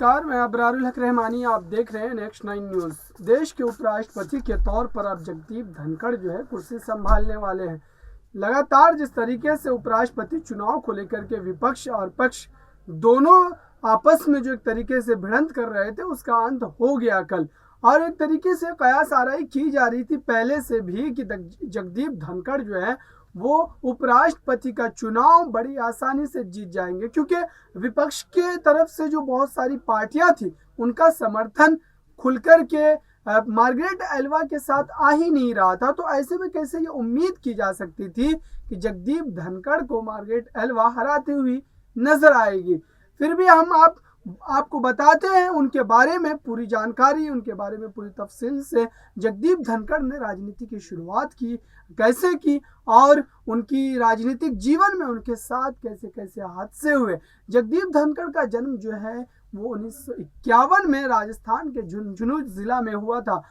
नमस्कार, मैं अबरारुल हक रहमानी। आप देख रहे हैं नेक्स्ट 9 न्यूज़। देश के उपराष्ट्रपति के तौर पर अब जगदीप धनखड़ जो है कुर्सी संभालने वाले हैं। लगातार जिस तरीके से उपराष्ट्रपति चुनाव को लेकर के विपक्ष और पक्ष दोनों आपस में जो एक तरीके से भिड़ंत कर रहे थे, उसका अंत हो गया कल। और एक तरीके से कयास आराई की जा रही थी पहले से भी कि जगदीप धनखड़ जो है वो उपराष्ट्रपति का चुनाव बड़ी आसानी से जीत जाएंगे, क्योंकि विपक्ष के तरफ से जो बहुत सारी पार्टियां थी उनका समर्थन खुलकर के मार्गरेट एल्वा के साथ आ ही नहीं रहा था। तो ऐसे में कैसे ये उम्मीद की जा सकती थी कि जगदीप धनखड़ को मार्गरेट एल्वा हराती हुई नजर आएगी। फिर भी हम आपको बताते हैं उनके बारे में पूरी जानकारी, उनके बारे में पूरी तफसील से। जगदीप धनखड़ ने राजनीति की शुरुआत की, कैसे की, और उनकी राजनीतिक जीवन में उनके साथ कैसे कैसे हादसे हुए। जगदीप धनखड़ का जन्म जो है वो 1951 में राजस्थान के झुंझुनू जिला में हुआ था।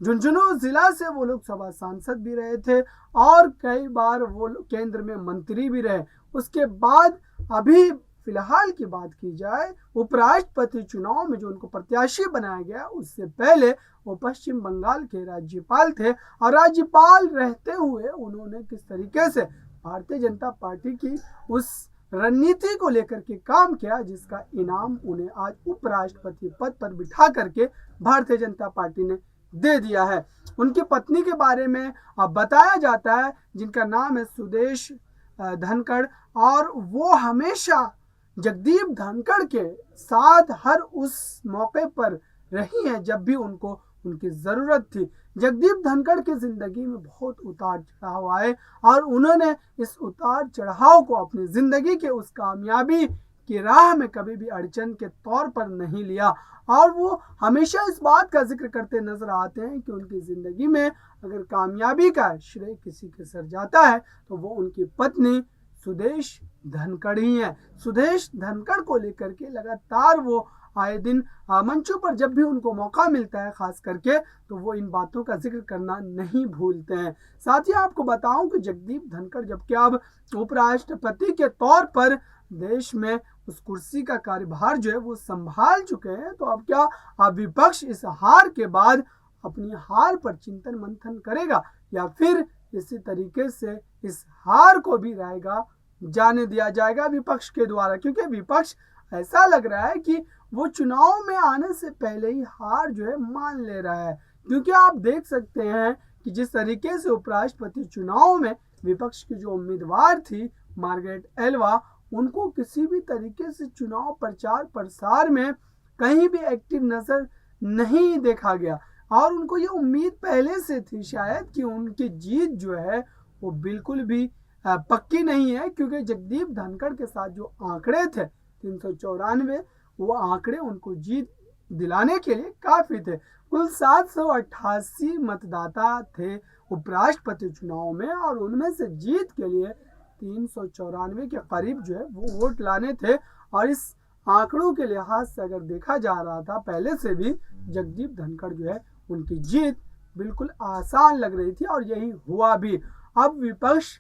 झुंझुनू जिला से वो लोकसभा सांसद भी रहे थे और कई बार वो केंद्र में मंत्री भी रहे। उसके बाद अभी फिलहाल की बात की जाए, उपराष्ट्रपति चुनाव में जो उनको प्रत्याशी बनाया गया, उससे पहले वो पश्चिम बंगाल के राज्यपाल थे। और राज्यपाल रहते हुए उन्होंने किस तरीके से भारतीय जनता पार्टी की उस रणनीति को लेकर के काम किया, जिसका इनाम उन्हें आज उपराष्ट्रपति पद पर बिठा करके भारतीय जनता पार्टी ने दे दिया है। उनकी पत्नी के बारे में बताया जाता है, जिनका नाम है सुदेश धनखड़, और वो हमेशा जगदीप धनखड़ के साथ हर उस मौके पर रही है जब भी उनको उनकी ज़रूरत थी। जगदीप धनखड़ की ज़िंदगी में बहुत उतार चढ़ाव आए और उन्होंने इस उतार चढ़ाव को अपनी ज़िंदगी के उस कामयाबी की राह में कभी भी अड़चन के तौर पर नहीं लिया। और वो हमेशा इस बात का जिक्र करते नजर आते हैं कि उनकी ज़िंदगी में अगर कामयाबी का श्रेय किसी के सर जाता है तो वो उनकी पत्नी सुदेश धनखड़ ही है। सुदेश धनखड़ को लेकर के लगातार वो आए दिन मंचों पर जब भी उनको मौका मिलता है खास करके, तो वो इन बातों का जिक्र करना नहीं भूलते हैं। साथ ही आपको बताऊं कि जगदीप धनखड़ जबकि अब उपराष्ट्रपति के तौर पर देश में उस कुर्सी का कार्यभार जो है वो संभाल चुके हैं, तो अब क्या अब विपक्ष इस हार के बाद अपनी हार पर चिंतन मंथन करेगा या फिर इसी तरीके से इस हार को भी रायगा जाने दिया जाएगा विपक्ष के द्वारा। क्योंकि विपक्ष ऐसा लग रहा है कि वो चुनाव में आने से पहले ही हार जो है मान ले रहा है। क्योंकि आप देख सकते हैं कि जिस तरीके से उपराष्ट्रपति चुनाव में विपक्ष की जो उम्मीदवार थी मार्गरेट एल्वा, उनको किसी भी तरीके से चुनाव प्रचार प्रसार में कहीं भी एक्टिव नजर नहीं देखा गया। और उनको ये उम्मीद पहले से थी शायद कि उनकी जीत जो है वो बिल्कुल भी पक्की नहीं है, क्योंकि जगदीप धनखड़ के साथ जो आंकड़े थे 394, वो आंकड़े उनको जीत दिलाने के लिए काफ़ी थे। कुल 788 मतदाता थे उपराष्ट्रपति चुनाव में और उनमें से जीत के लिए 394 के करीब जो है वो वोट लाने थे। और इस आंकड़ों के लिहाज से अगर देखा जा रहा था पहले से भी जगदीप धनखड़ जो है उनकी जीत बिल्कुल आसान लग रही थी और यही हुआ भी। अब विपक्ष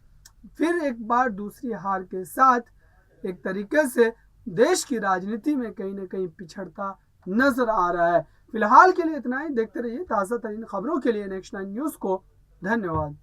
फिर एक बार दूसरी हार के साथ एक तरीके से देश की राजनीति में कहीं ना कहीं पिछड़ता नजर आ रहा है। फिलहाल के लिए इतना ही। देखते रहिए ताज़ा तरीन खबरों के लिए नेक्स्ट 9 न्यूज़ को। धन्यवाद।